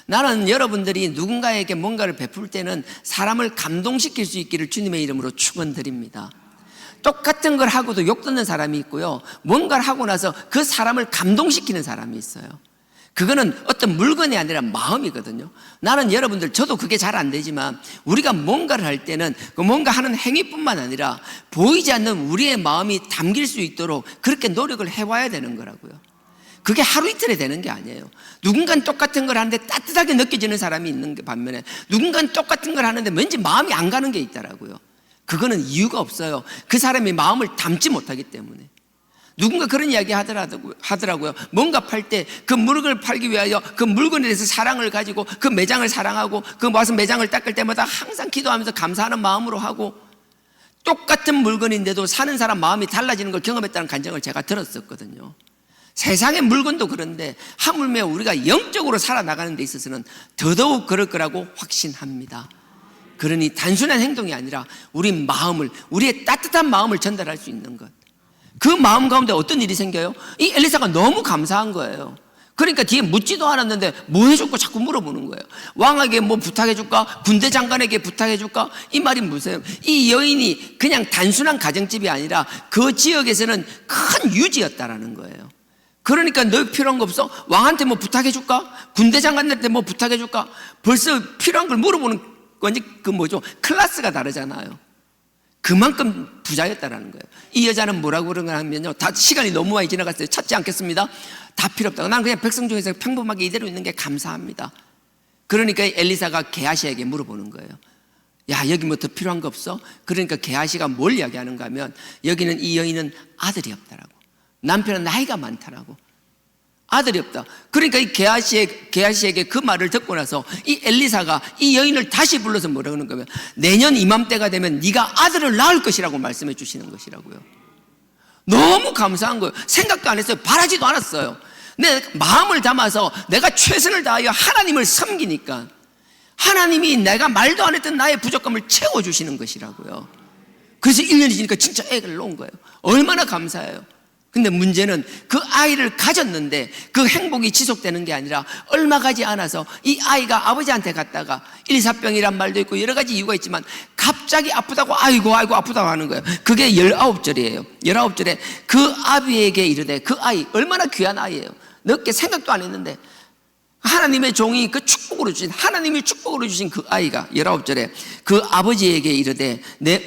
나는 여러분들이 누군가에게 뭔가를 베풀 때는 사람을 감동시킬 수 있기를 주님의 이름으로 축원드립니다. 똑같은 걸 하고도 욕 듣는 사람이 있고요, 뭔가를 하고 나서 그 사람을 감동시키는 사람이 있어요. 그거는 어떤 물건이 아니라 마음이거든요. 나는 여러분들, 저도 그게 잘 안 되지만 우리가 뭔가를 할 때는 그 뭔가 하는 행위뿐만 아니라 보이지 않는 우리의 마음이 담길 수 있도록 그렇게 노력을 해와야 되는 거라고요. 그게 하루 이틀에 되는 게 아니에요. 누군가는 똑같은 걸 하는데 따뜻하게 느껴지는 사람이 있는 반면에 누군가는 똑같은 걸 하는데 왠지 마음이 안 가는 게 있더라고요. 그거는 이유가 없어요. 그 사람이 마음을 담지 못하기 때문에. 누군가 그런 이야기 하더라고요. 뭔가 팔 때 그 물건을 팔기 위하여 그 물건에 대해서 사랑을 가지고 그 매장을 사랑하고 그 와서 매장을 닦을 때마다 항상 기도하면서 감사하는 마음으로 하고, 똑같은 물건인데도 사는 사람 마음이 달라지는 걸 경험했다는 간증을 제가 들었었거든요. 세상의 물건도 그런데 하물며 우리가 영적으로 살아나가는 데 있어서는 더더욱 그럴 거라고 확신합니다. 그러니 단순한 행동이 아니라 우리 마음을, 우리의 따뜻한 마음을 전달할 수 있는 것, 그 마음 가운데 어떤 일이 생겨요? 이 엘리사가 너무 감사한 거예요. 그러니까 뒤에 묻지도 않았는데 뭐 해줄까 자꾸 물어보는 거예요. 왕에게 뭐 부탁해줄까? 군대 장관에게 부탁해줄까? 이 말이 무슨, 이 여인이 그냥 단순한 가정집이 아니라 그 지역에서는 큰 유지였다라는 거예요. 그러니까 너 필요한 거 없어? 왕한테 뭐 부탁해줄까? 군대 장관한테 뭐 부탁해줄까? 벌써 필요한 걸 물어보는 건지 그 뭐죠? 클래스가 다르잖아요. 그만큼 부자였다라는 거예요. 이 여자는 뭐라고 그런가 하면요, 다 시간이 너무 많이 지나갔어요. 찾지 않겠습니다. 다 필요 없다고. 나는 그냥 백성 중에서 평범하게 이대로 있는 게 감사합니다. 그러니까 엘리사가 게하시에게 물어보는 거예요. 야, 여기 뭐 더 필요한 거 없어? 그러니까 게하시가 뭘 이야기하는가 하면, 여기는 이 여인은 아들이 없다라고, 남편은 나이가 많다라고, 아들이 없다. 그러니까 이 게하시에게 그 말을 듣고 나서 이 엘리사가 이 여인을 다시 불러서 뭐라 그러는 거면, 내년 이맘때가 되면 네가 아들을 낳을 것이라고 말씀해 주시는 것이라고요. 너무 감사한 거예요. 생각도 안 했어요. 바라지도 않았어요. 내 마음을 담아서 내가 최선을 다하여 하나님을 섬기니까 하나님이 내가 말도 안 했던 나의 부족함을 채워주시는 것이라고요. 그래서 1년이 지니까 진짜 애를 놓은 거예요. 얼마나 감사해요. 근데 문제는 그 아이를 가졌는데 그 행복이 지속되는 게 아니라 얼마 가지 않아서 이 아이가 아버지한테 갔다가 일사병이란 말도 있고 여러 가지 이유가 있지만 갑자기 아프다고 아이고 아프다고 하는 거예요. 그게 19절이에요 19절에 그 아비에게 이르되, 그 아이 얼마나 귀한 아이예요. 늦게 생각도 안 했는데 하나님의 종이 그 축복으로 주신, 하나님이 축복으로 주신 그 아이가 19절에 그 아버지에게 이르되,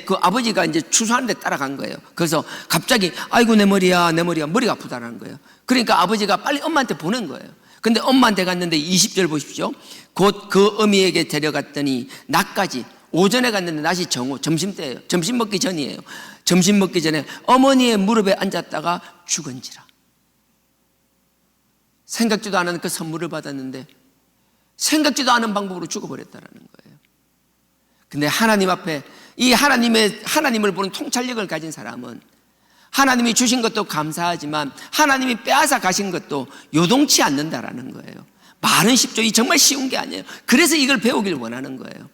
그 아버지가 이제 추수하는데 따라간 거예요. 그래서 갑자기 아이고 내 머리야 머리가 아프다라는 거예요. 그러니까 아버지가 빨리 엄마한테 보낸 거예요. 근데 엄마한테 갔는데 20절 보십시오. 곧 그 어미에게 데려갔더니 낮까지, 오전에 갔는데 낮이 점심때예요. 점심 먹기 전이에요. 점심 먹기 전에 어머니의 무릎에 앉았다가 죽은지라. 생각지도 않은 그 선물을 받았는데 생각지도 않은 방법으로 죽어버렸다는 거예요. 근데 하나님 앞에 이 하나님을 보는 통찰력을 가진 사람은 하나님이 주신 것도 감사하지만 하나님이 빼앗아 가신 것도 요동치 않는다라는 거예요. 말은 쉽죠. 이 정말 쉬운 게 아니에요. 그래서 이걸 배우길 원하는 거예요.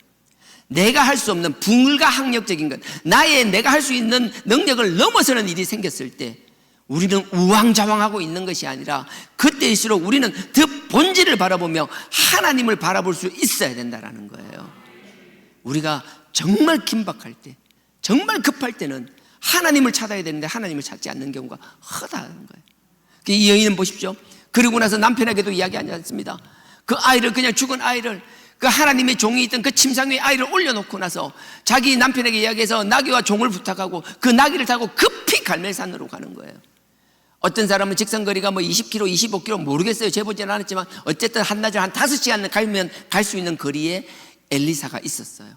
내가 할 수 없는 불가항력적인 것, 내가 할 수 있는 능력을 넘어서는 일이 생겼을 때 우리는 우왕좌왕하고 있는 것이 아니라 그때일수록 우리는 더 본질을 바라보며 하나님을 바라볼 수 있어야 된다는 거예요. 우리가 정말 긴박할 때, 정말 급할 때는 하나님을 찾아야 되는데 하나님을 찾지 않는 경우가 허다한 거예요. 이 여인은 보십시오. 그리고 나서 남편에게도 이야기하지 않습니다. 그 아이를, 그냥 죽은 아이를, 그 하나님의 종이 있던 그 침상 위에 아이를 올려놓고 나서 자기 남편에게 이야기해서 나귀와 종을 부탁하고 그 나귀를 타고 급히 갈멜산으로 가는 거예요. 어떤 사람은 직선거리가 뭐 20km, 25km 모르겠어요. 재보지는 않았지만 어쨌든 한나절 한 5시간 가면 갈 수 있는 거리에 엘리사가 있었어요.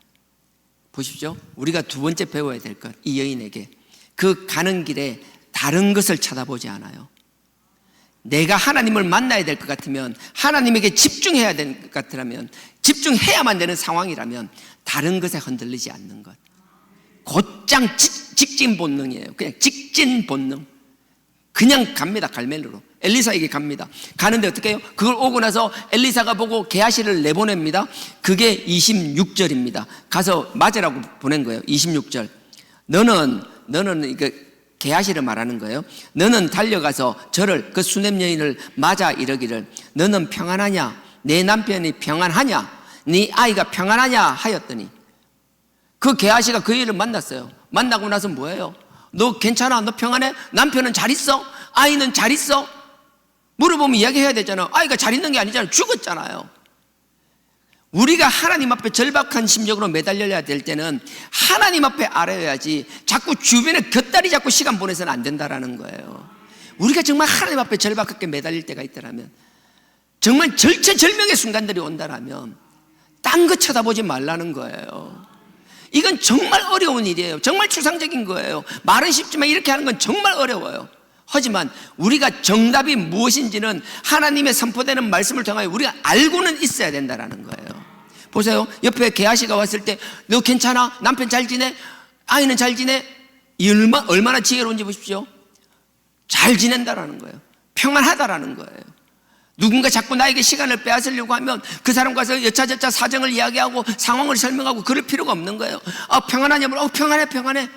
보십시오. 우리가 두 번째 배워야 될 것, 이 여인에게 그 가는 길에 다른 것을 쳐다보지 않아요. 내가 하나님을 만나야 될 것 같으면, 하나님에게 집중해야 될 것 같으면, 집중해야만 되는 상황이라면 다른 것에 흔들리지 않는 것. 곧장 직진 본능이에요. 그냥 직진 본능. 그냥 갑니다. 갈멜로로 엘리사에게 갑니다. 가는데 어떻게 해요? 그걸 오고 나서 엘리사가 보고 게하시를 내보냅니다. 그게 26절입니다 가서 맞으라고 보낸 거예요. 26절. 너는 이거 게하시를 말하는 거예요. 너는 달려가서 저를, 그 수넴 여인을 맞아 이르기를, 너는 평안하냐? 내 남편이 평안하냐? 네 아이가 평안하냐? 하였더니 그 게하시가 그 여인을 만났어요. 만나고 나서 뭐예요? 너 괜찮아? 너 평안해? 남편은 잘 있어? 아이는 잘 있어? 물어보면 이야기해야 되잖아. 아이가 잘 있는 게 아니잖아. 죽었잖아요. 우리가 하나님 앞에 절박한 심정으로 매달려야 될 때는 하나님 앞에 알아야지 자꾸 주변에 곁다리 잡고 시간 보내서는 안 된다라는 거예요. 우리가 정말 하나님 앞에 절박하게 매달릴 때가 있다라면, 정말 절체절명의 순간들이 온다라면 딴 거 쳐다보지 말라는 거예요. 이건 정말 어려운 일이에요. 정말 추상적인 거예요. 말은 쉽지만 이렇게 하는 건 정말 어려워요. 하지만 우리가 정답이 무엇인지는 하나님의 선포되는 말씀을 통하여 우리가 알고는 있어야 된다는 거예요. 보세요. 옆에 게하시가 왔을 때 너 괜찮아? 남편 잘 지내? 아이는 잘 지내? 얼마나 지혜로운지 보십시오. 잘 지낸다라는 거예요. 평안하다라는 거예요. 누군가 자꾸 나에게 시간을 빼앗으려고 하면 그 사람 가서 여차저차 사정을 이야기하고 상황을 설명하고 그럴 필요가 없는 거예요. 평안하냐면 평안해.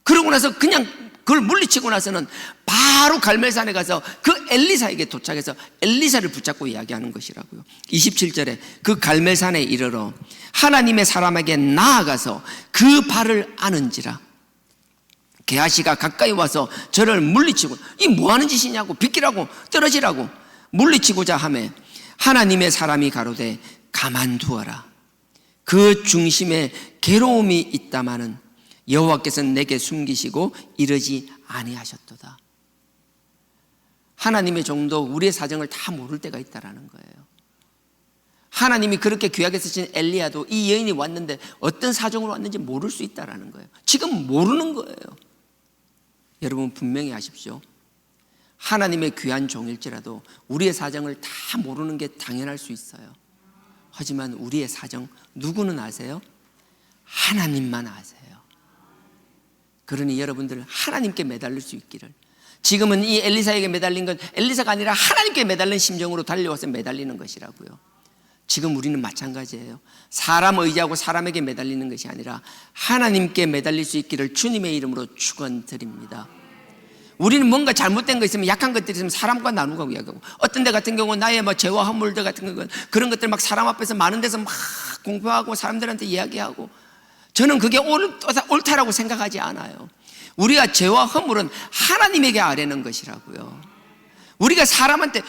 그러고 나서 그냥 그걸 물리치고 나서는 바로 갈멜산에 가서 그 엘리사에게 도착해서 엘리사를 붙잡고 이야기하는 것이라고요. 27절에 그 갈멜산에 이르러 하나님의 사람에게 나아가서 그 발을 아는지라. 게하시가 가까이 와서 저를 물리치고, 이 뭐하는 짓이냐고, 비키라고, 떨어지라고 물리치고자 하매 하나님의 사람이 가로되 가만두어라. 그 중심에 괴로움이 있다마는 여호와께서는 내게 숨기시고 이르지 아니하셨도다. 하나님의 종도 우리의 사정을 다 모를 때가 있다라는 거예요. 하나님이 그렇게 귀하게 쓰신 엘리야도 이 여인이 왔는데 어떤 사정으로 왔는지 모를 수 있다라는 거예요. 지금 모르는 거예요. 여러분 분명히 아십시오. 하나님의 귀한 종일지라도 우리의 사정을 다 모르는 게 당연할 수 있어요. 하지만 우리의 사정 누구는 아세요? 하나님만 아세요. 그러니 여러분들 하나님께 매달릴 수 있기를. 지금은 이 엘리사에게 매달린 건 엘리사가 아니라 하나님께 매달린 심정으로 달려와서 매달리는 것이라고요. 지금 우리는 마찬가지예요. 사람 의지하고 사람에게 매달리는 것이 아니라 하나님께 매달릴 수 있기를 주님의 이름으로 축원드립니다. 우리는 뭔가 잘못된 거 있으면, 약한 것들이 있으면 사람과 나누고 이야기하고, 어떤 데 같은 경우는 나의 뭐 죄와 허물들 같은 거, 그런 것들 막 사람 앞에서 많은 데서 막 공표하고 사람들한테 이야기하고, 저는 그게 옳다라고 생각하지 않아요. 우리가 죄와 허물은 하나님에게 아뢰는 것이라고요. 우리가 사람한테,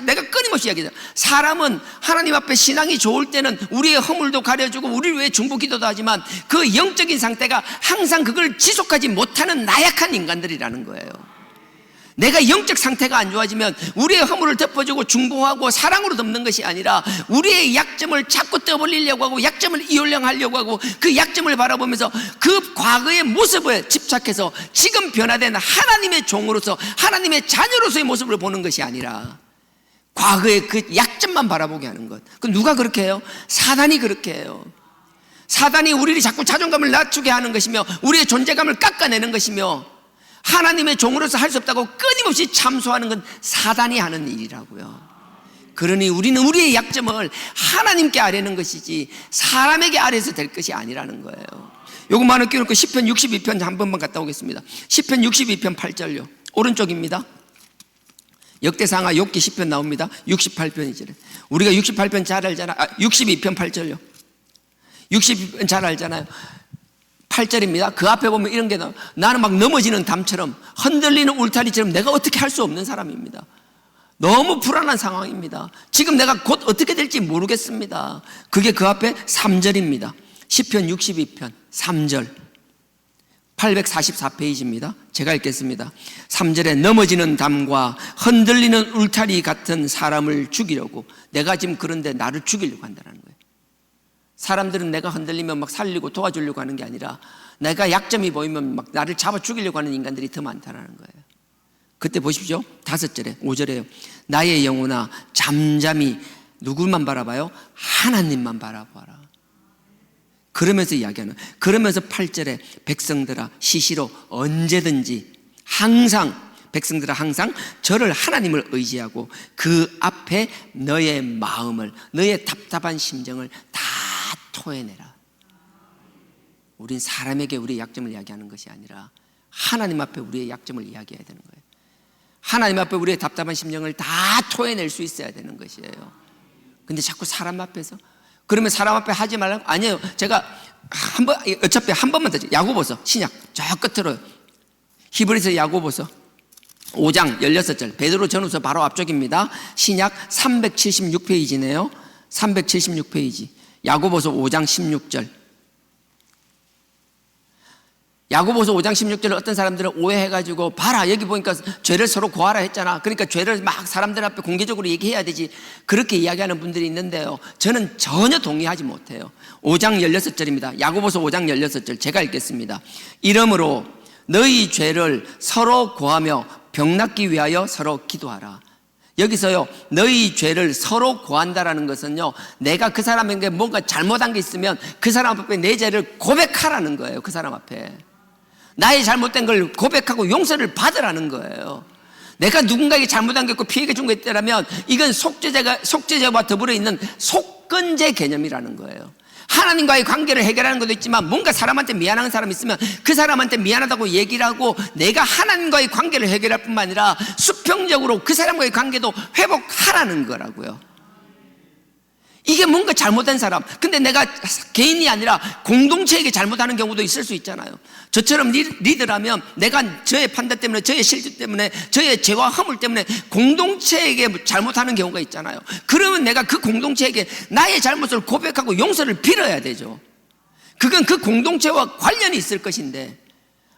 내가 끊임없이 이야기해요. 사람은 하나님 앞에 신앙이 좋을 때는 우리의 허물도 가려주고 우리를 위해 중보 기도도 하지만 그 영적인 상태가 항상 그걸 지속하지 못하는 나약한 인간들이라는 거예요. 내가 영적 상태가 안 좋아지면 우리의 허물을 덮어주고 중보하고 사랑으로 덮는 것이 아니라 우리의 약점을 자꾸 떠벌리려고 하고 약점을 이용하려고 하고 그 약점을 바라보면서 그 과거의 모습에 집착해서 지금 변화된 하나님의 종으로서 하나님의 자녀로서의 모습을 보는 것이 아니라 과거의 그 약점만 바라보게 하는 것. 그 누가 그렇게 해요? 사단이 그렇게 해요. 사단이 우리를 자꾸 자존감을 낮추게 하는 것이며 우리의 존재감을 깎아내는 것이며 하나님의 종으로서 할 수 없다고 끊임없이 참소하는 건 사단이 하는 일이라고요. 그러니 우리는 우리의 약점을 하나님께 아뢰는 것이지 사람에게 아뢰서 될 것이 아니라는 거예요. 요것만 끼워놓고 시편 62편 한 번만 갔다 오겠습니다. 시편 62편 8절요. 오른쪽입니다. 역대상하 욥기 10편 나옵니다. 68편이죠. 우리가 68편 잘 알잖아. 62편 8절요. 62편 잘 알잖아요. 8절입니다. 그 앞에 보면 이런 게 나와요. 나는 막 넘어지는 담처럼 흔들리는 울타리처럼 내가 어떻게 할 수 없는 사람입니다. 너무 불안한 상황입니다. 지금 내가 곧 어떻게 될지 모르겠습니다. 그게 그 앞에 3절입니다. 시편 62편 3절 844페이지입니다. 제가 읽겠습니다. 3절에 넘어지는 담과 흔들리는 울타리 같은 사람을 죽이려고, 내가 지금 그런데 나를 죽이려고 한다는 거예요. 사람들은 내가 흔들리면 막 살리고 도와주려고 하는 게 아니라 내가 약점이 보이면 막 나를 잡아 죽이려고 하는 인간들이 더 많다는 거예요. 그때 보십시오. 5절에 5절에요. 나의 영혼아 잠잠히 누구만 바라봐요? 하나님만 바라봐라. 그러면서 이야기하는, 그러면서 8절에 백성들아 시시로 언제든지 항상, 백성들아 항상 저를 하나님을 의지하고 그 앞에 너의 마음을, 너의 답답한 심정을 다 토해내라. 우린 사람에게 우리의 약점을 이야기하는 것이 아니라 하나님 앞에 우리의 약점을 이야기해야 되는 거예요. 하나님 앞에 우리의 답답한 심정을 다 토해낼 수 있어야 되는 것이에요. 근데 자꾸 사람 앞에서, 그러면 사람 앞에 하지 말라고? 아니에요. 제가 어차피 한 번만 더, 야고보서 신약 저 끝으로 히브리서 야고보서 5장 16절 베드로 전후서 바로 앞쪽입니다. 신약 376페이지네요. 376페이지 야고보서 5장 16절. 야고보서 5장 16절을 어떤 사람들은 오해해가지고, 봐라 여기 보니까 죄를 서로 고하라 했잖아, 그러니까 죄를 막 사람들 앞에 공개적으로 얘기해야 되지, 그렇게 이야기하는 분들이 있는데요, 저는 전혀 동의하지 못해요. 5장 16절입니다. 야고보서 5장 16절 제가 읽겠습니다. 이러므로 너희 죄를 서로 고하며 병 낫기 위하여 서로 기도하라. 여기서요, 너희 죄를 서로 고한다라는 것은요, 내가 그 사람에게 뭔가 잘못한 게 있으면 그 사람 앞에 내 죄를 고백하라는 거예요. 그 사람 앞에 나의 잘못된 걸 고백하고 용서를 받으라는 거예요. 내가 누군가에게 잘못한 게 있고 피해가 준 게 있다면 이건 속죄제와 더불어 있는 속건제 개념이라는 거예요. 하나님과의 관계를 해결하는 것도 있지만 뭔가 사람한테 미안한 사람이 있으면 그 사람한테 미안하다고 얘기를 하고 내가 하나님과의 관계를 해결할 뿐만 아니라 수평적으로 그 사람과의 관계도 회복하라는 거라고요. 이게 뭔가 잘못된 사람, 근데 내가 개인이 아니라 공동체에게 잘못하는 경우도 있을 수 있잖아요. 저처럼 리더라면 내가 저의 판단 때문에, 저의 실수 때문에, 저의 죄와 허물 때문에 공동체에게 잘못하는 경우가 있잖아요. 그러면 내가 그 공동체에게 나의 잘못을 고백하고 용서를 빌어야 되죠. 그건 그 공동체와 관련이 있을 것인데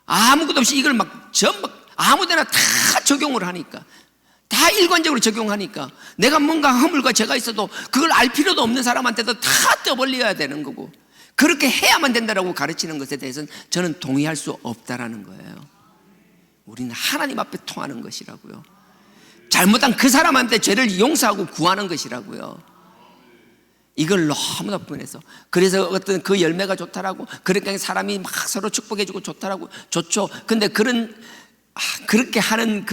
아무것도 없이 이걸 전부 아무데나 다 적용을 하니까, 다 일관적으로 적용하니까 내가 뭔가 허물과 죄가 있어도 그걸 알 필요도 없는 사람한테도 다 떠벌려야 되는 거고, 그렇게 해야만 된다라고 가르치는 것에 대해서는 저는 동의할 수 없다라는 거예요. 우리는 하나님 앞에 통하는 것이라고요. 잘못한 그 사람한테 죄를 용서하고 구하는 것이라고요. 이걸 너무나 분해서, 그래서 어떤 그 열매가 좋다라고, 그러니까 사람이 막 서로 축복해주고 좋다라고, 좋죠. 근데 그렇게 하는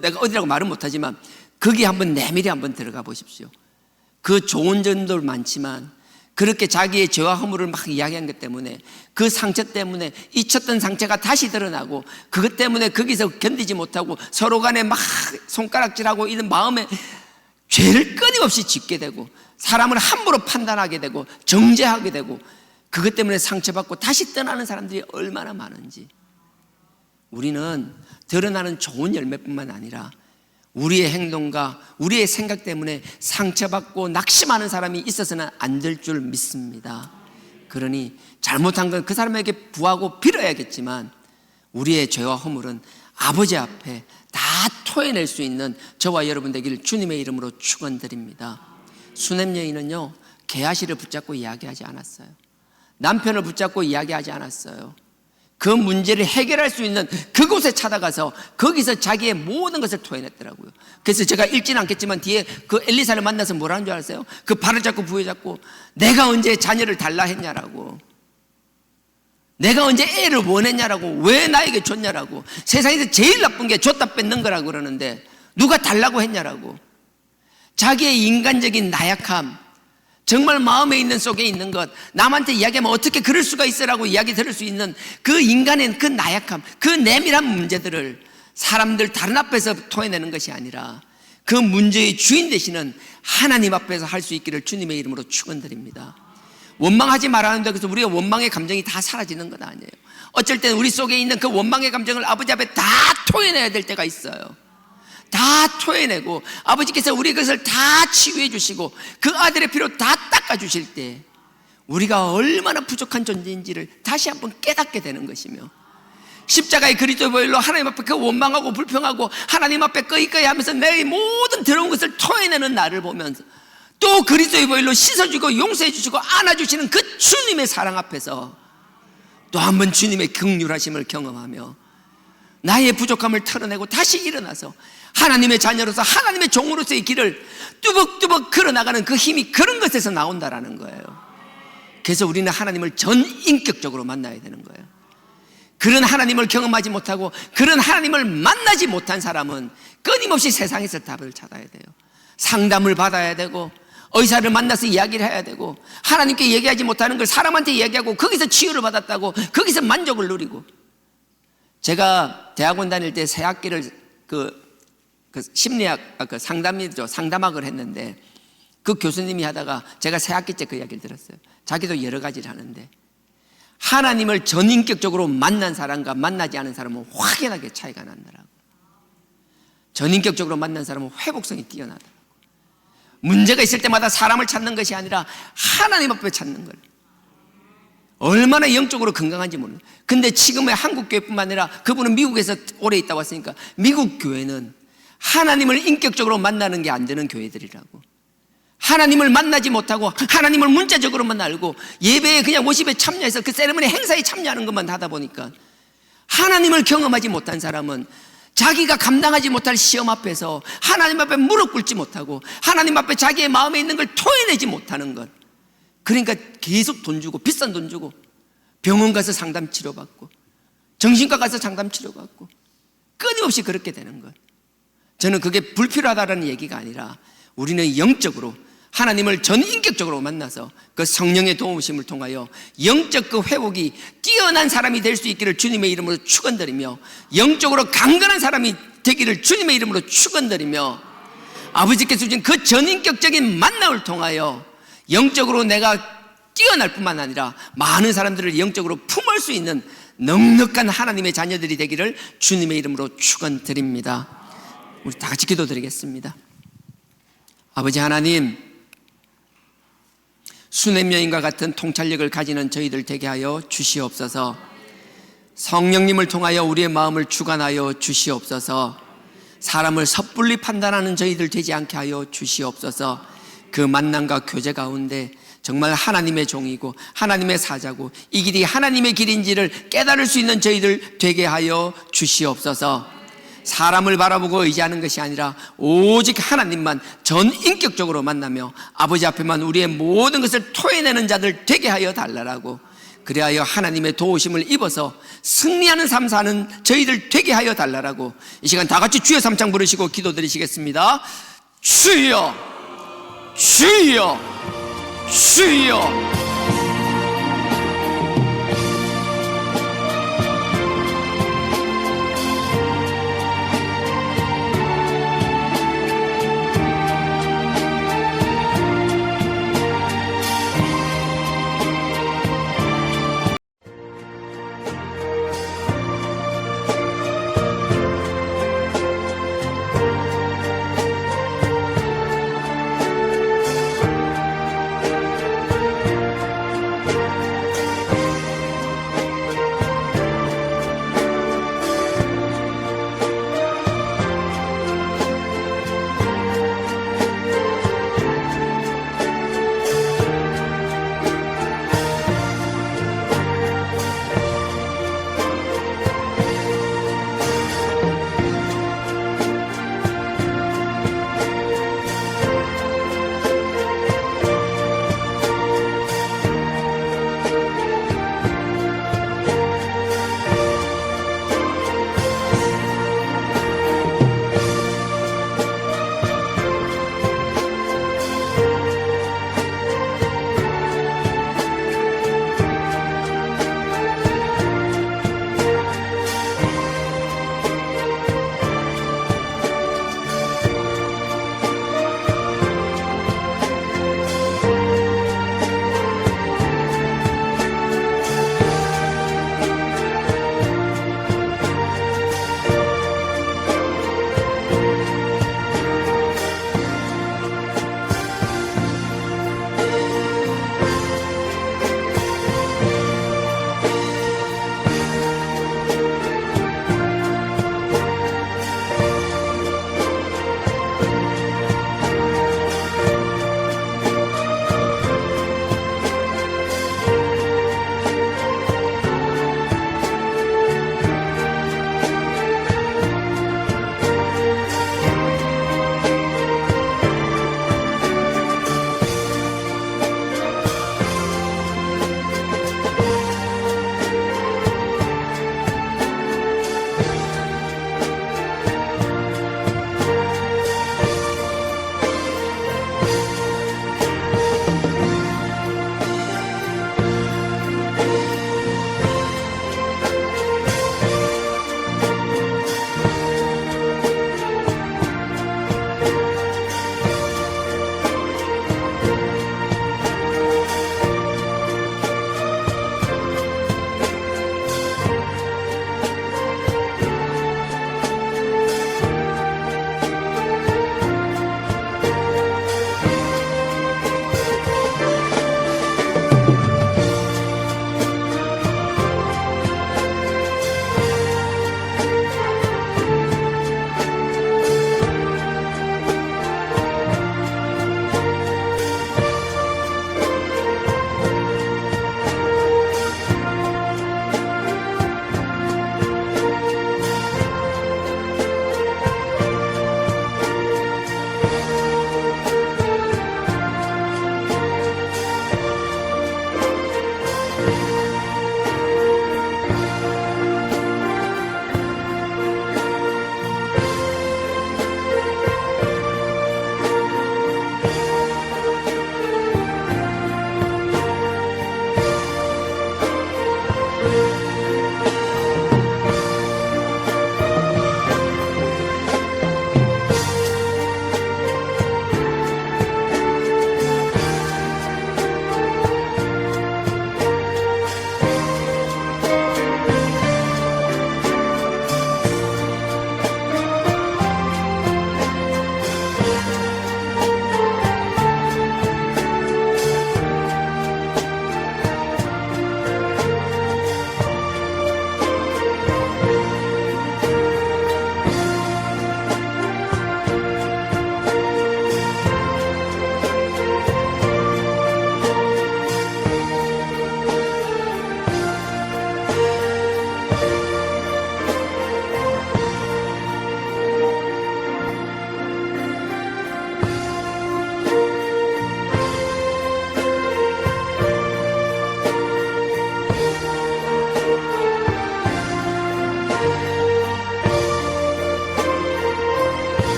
내가 어디라고 말은 못하지만 거기 한번 내밀히 한번 들어가 보십시오. 그 좋은 점도 많지만 그렇게 자기의 죄와 허물을 막 이야기한 것 때문에 그 상처 때문에 잊혔던 상처가 다시 드러나고, 그것 때문에 거기서 견디지 못하고 서로 간에 막 손가락질하고 이런 마음에 죄를 끊임없이 짓게 되고, 사람을 함부로 판단하게 되고 정죄하게 되고, 그것 때문에 상처받고 다시 떠나는 사람들이 얼마나 많은지. 우리는 드러나는 좋은 열매뿐만 아니라 우리의 행동과 우리의 생각 때문에 상처받고 낙심하는 사람이 있어서는 안 될 줄 믿습니다. 그러니 잘못한 건 그 사람에게 부하고 빌어야겠지만 우리의 죄와 허물은 아버지 앞에 다 토해낼 수 있는 저와 여러분 되기를 주님의 이름으로 축원드립니다. 수냄 여인은요, 게하시를 붙잡고 이야기하지 않았어요. 남편을 붙잡고 이야기하지 않았어요. 그 문제를 해결할 수 있는 그곳에 찾아가서 거기서 자기의 모든 것을 토해냈더라고요. 그래서 제가 읽지는 않겠지만 뒤에 그 엘리사를 만나서 뭐라는 줄 아세요? 그 발을 잡고 부여잡고 내가 언제 자녀를 달라 했냐라고, 내가 언제 애를 원했냐라고, 왜 나에게 줬냐라고, 세상에서 제일 나쁜 게 줬다 뺏는 거라고 그러는데 누가 달라고 했냐라고. 자기의 인간적인 나약함, 정말 마음에 있는 속에 있는 것, 남한테 이야기하면 어떻게 그럴 수가 있어라고 이야기 들을 수 있는 그 인간의 그 나약함, 그 내밀한 문제들을 사람들 다른 앞에서 토해내는 것이 아니라 그 문제의 주인 되시는 하나님 앞에서 할 수 있기를 주님의 이름으로 축원드립니다. 원망하지 말라는데 그래서 우리가 원망의 감정이 다 사라지는 건 아니에요. 어쩔 때는 우리 속에 있는 그 원망의 감정을 아버지 앞에 다 토해내야 될 때가 있어요. 다 토해내고 아버지께서 우리 것을 다 치유해 주시고 그 아들의 피로 다 닦아 주실 때 우리가 얼마나 부족한 존재인지를 다시 한번 깨닫게 되는 것이며, 십자가의 그리스도의 보혈로 하나님 앞에 그 원망하고 불평하고 하나님 앞에 꺼이꺼이 하면서 내 모든 더러운 것을 토해내는 나를 보면서 또 그리스도의 보혈로 씻어주고 용서해 주시고 안아주시는 그 주님의 사랑 앞에서 또 한 번 주님의 긍휼하심을 경험하며 나의 부족함을 털어내고 다시 일어나서 하나님의 자녀로서 하나님의 종으로서의 길을 뚜벅뚜벅 걸어나가는 그 힘이 그런 것에서 나온다라는 거예요. 그래서 우리는 하나님을 전인격적으로 만나야 되는 거예요. 그런 하나님을 경험하지 못하고 그런 하나님을 만나지 못한 사람은 끊임없이 세상에서 답을 찾아야 돼요. 상담을 받아야 되고 의사를 만나서 이야기를 해야 되고 하나님께 얘기하지 못하는 걸 사람한테 얘기하고 거기서 치유를 받았다고 거기서 만족을 누리고. 제가 대학원 다닐 때 새 학기를 그 심리학 상담학을 했는데 그 교수님이 하다가 제가 새 학기 때 그 이야기를 들었어요. 자기도 여러 가지를 하는데 하나님을 전인격적으로 만난 사람과 만나지 않은 사람은 확연하게 차이가 난다라고. 전인격적으로 만난 사람은 회복성이 뛰어나더라고. 문제가 있을 때마다 사람을 찾는 것이 아니라 하나님 앞에 찾는 걸. 얼마나 영적으로 건강한지 모르는. 근데 지금의 한국 교회뿐만 아니라 그분은 미국에서 오래 있다고 왔으니까 미국 교회는 하나님을 인격적으로 만나는 게 안 되는 교회들이라고. 하나님을 만나지 못하고 하나님을 문자적으로만 알고 예배에 그냥 워십에 참여해서 그 세레머니 행사에 참여하는 것만 하다 보니까 하나님을 경험하지 못한 사람은 자기가 감당하지 못할 시험 앞에서 하나님 앞에 무릎 꿇지 못하고 하나님 앞에 자기의 마음에 있는 걸 토해내지 못하는 것. 그러니까 계속 돈 주고 비싼 돈 주고 병원 가서 상담 치료받고 정신과 가서 상담 치료받고 끊임없이 그렇게 되는 것. 저는 그게 불필요하다는 얘기가 아니라 우리는 영적으로 하나님을 전인격적으로 만나서 그 성령의 도우심을 통하여 영적 그 회복이 뛰어난 사람이 될 수 있기를 주님의 이름으로 축원드리며, 영적으로 강건한 사람이 되기를 주님의 이름으로 축원드리며, 아버지께서 주신 그 전인격적인 만남을 통하여 영적으로 내가 뛰어날 뿐만 아니라 많은 사람들을 영적으로 품을 수 있는 넉넉한 하나님의 자녀들이 되기를 주님의 이름으로 축원드립니다. 우리 다 같이 기도드리겠습니다. 아버지 하나님, 수냄 여인과 같은 통찰력을 가지는 저희들 되게 하여 주시옵소서. 성령님을 통하여 우리의 마음을 주관하여 주시옵소서. 사람을 섣불리 판단하는 저희들 되지 않게 하여 주시옵소서. 그 만남과 교제 가운데 정말 하나님의 종이고 하나님의 사자고 이 길이 하나님의 길인지를 깨달을 수 있는 저희들 되게 하여 주시옵소서. 사람을 바라보고 의지하는 것이 아니라 오직 하나님만 전인격적으로 만나며 아버지 앞에만 우리의 모든 것을 토해내는 자들 되게 하여 달라라고, 그리하여 하나님의 도우심을 입어서 승리하는 삶 사는 저희들 되게 하여 달라라고, 이 시간 다 같이 주여 삼창 부르시고 기도드리시겠습니다. 주여, 주여, 주여.